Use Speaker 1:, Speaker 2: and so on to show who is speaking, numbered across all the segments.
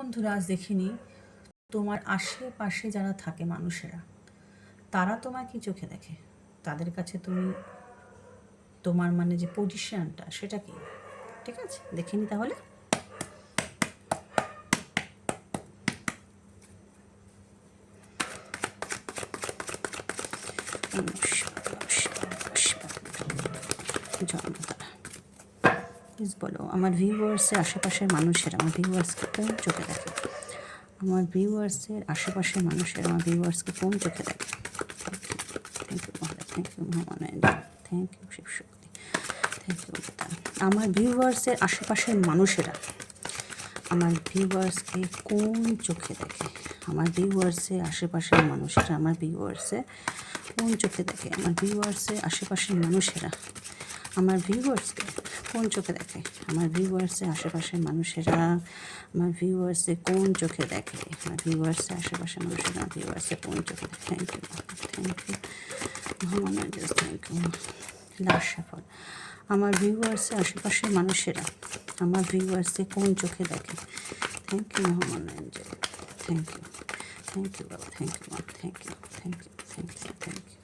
Speaker 1: বন্ধুরা, আজ দেখিনি তোমার আশেপাশে যারা থাকে মানুষেরা, তারা তোমায় কি চোখে দেখে? তাদের কাছে তুমি তোমার মানে যে পজিশনটা সেটা কি? ঠিক আছে, দেখিনি তাহলে। প্লিজ বলো আমার ভিউয়ার্সের আশেপাশের মানুষেরা আমার ভিউয়ার্সকে কোন চোখে দেখে? আমার ভিউয়ার্সের আশেপাশের মানুষেরা আমার ভিউয়ার্সকে কোন চোখে দেখে? Thank you Mahadev, thank you Mahamananda, thank you Shivshakti, thank you Geeta. আমার ভিউয়ার্সের আশেপাশের মানুষেরা আমার ভিউয়ার্সকে কোন চোখে দেখে? আমার ভিউয়ার্সের আশেপাশের মানুষেরা আমার ভিউয়ার্সে কোন চোখে দেখে? আমার ভিউয়ার্সের আশেপাশের মানুষেরা আমার ভিউয়ার্সকে কোন চোখে দেখে? আমার ভিউয়ার্সের আশেপাশের মানুষেরা আমার ভিউয়ার্সে কোন চোখে দেখে? আমার ভিউয়ার্সের আশেপাশের মানুষেরা আমার ভিউয়ার্সে কোন চোখে দেখে? Thank you, thank you Mahamananda, thank you last সফল। আমার ভিউয়ার্সের আশেপাশের মানুষেরা আমার ভিউয়ার্সে কোন চোখে দেখে? Thank you Mahamananda, thank you, thank you বাবা, থ্যাংক ইউ মা, thank you, thank you, thank you, thank you.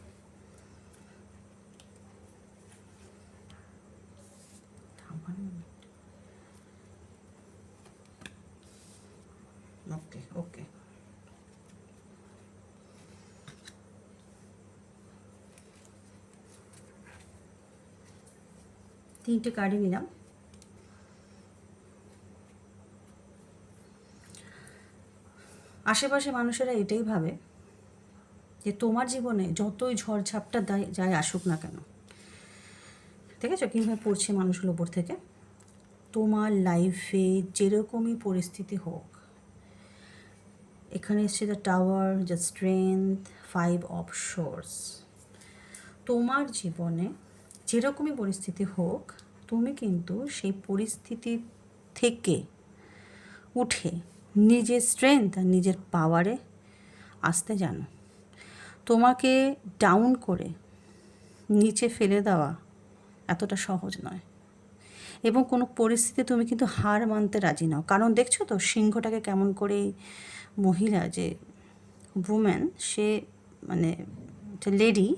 Speaker 1: Okay okay, তিনটে কার্ডই নিলাম। আশেপাশে মানুষেরা এটাই ভাবে যে তোমার জীবনে যতই ঝড়ঝাপটা যায় আসুক না কেন, ঠিক আছে, কীভাবে পড়ছে মানুষগুলোর ওপর থেকে, তোমার লাইফে যেরকমই পরিস্থিতি হোক, এখানে এসছে the tower, the strength, 5 of swords. তোমার জীবনে যেরকমই পরিস্থিতি হোক, তুমি কিন্তু সেই পরিস্থিতি থেকে উঠে নিজের স্ট্রেংথ আর নিজের পাওয়ারে আসতে জানো। তোমাকে ডাউন করে নিচে ফেলে দেওয়া এতটা সহজ নয়, এবং কোনো পরিস্থিতি তুমি কিন্তু হার মানতে রাজি নাও। কারণ দেখছো তো সিংহটাকে কেমন করে মহিলা যে উম্যান, সে মানে লেডি,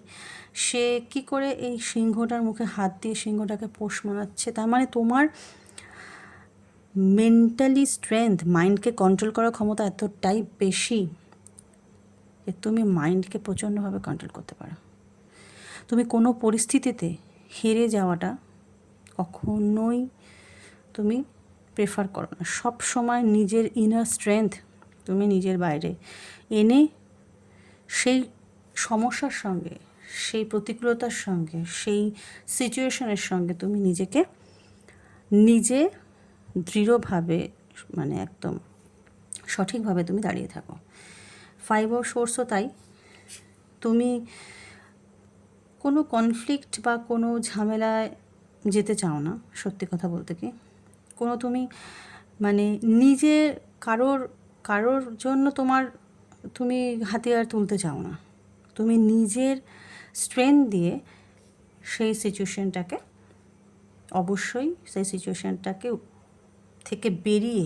Speaker 1: সে কি করে এই সিংহটার মুখে হাত দিয়ে সিংহটাকে পোষ মানাচ্ছে। তার মানে তোমার মেন্টালি স্ট্রেংথ, মাইন্ডকে কন্ট্রোল করার ক্ষমতা এতটাই বেশি যে তুমি মাইন্ডকে প্রচণ্ডভাবে কন্ট্রোল করতে পারো। তুমি কোনো পরিস্থিতিতে হেরে যাওয়াটা কখনোই তুমি প্রেফার করো না। সব সময় নিজের ইনার স্ট্রেংথ তুমি নিজের বাইরে এনে সেই সমস্যার সঙ্গে, সেই প্রতিকূলতার সঙ্গে, সেই সিচুয়েশনের সঙ্গে তুমি নিজে দৃঢ়ভাবে মানে একদম সঠিকভাবে তুমি দাঁড়িয়ে থাকো। 5 অফ সোর্সও তাই। তুমি কোনো কনফ্লিক্ট বা কোনো ঝামেলায় যেতে চাও না, সত্যি কথা বলতে কি। কোনো তুমি মানে নিজে কারোর জন্য তুমি হাতিয়ার তুলতে চাও না। তুমি নিজের স্ট্রেংথ দিয়ে সেই সিচুয়েশনটাকে অবশ্যই সেই সিচুয়েশনটাকে থেকে বেরিয়ে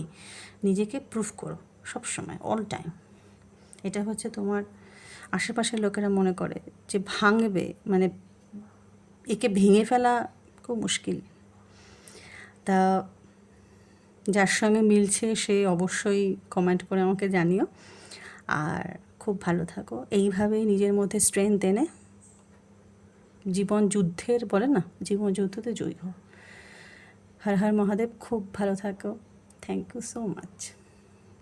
Speaker 1: নিজেকে প্রুভ করো সবসময়, অল টাইম। এটা হচ্ছে তোমার আশেপাশের লোকেরা মনে করে যে ভাঙবে, মানে একে ভেঙে ফেলা খুব মুশকিল। তা যার সঙ্গে মিলছে সে অবশ্যই কমেন্ট করে আমাকে জানিও। আর খুব ভালো থাকো এইভাবেই, নিজের মধ্যে স্ট্রেংথ এনে জীবন যুদ্ধের বলে না, জীবন যুদ্ধতে জয়ী হও। হর হর মহাদেব, খুব ভালো থাকো। Thank you so much.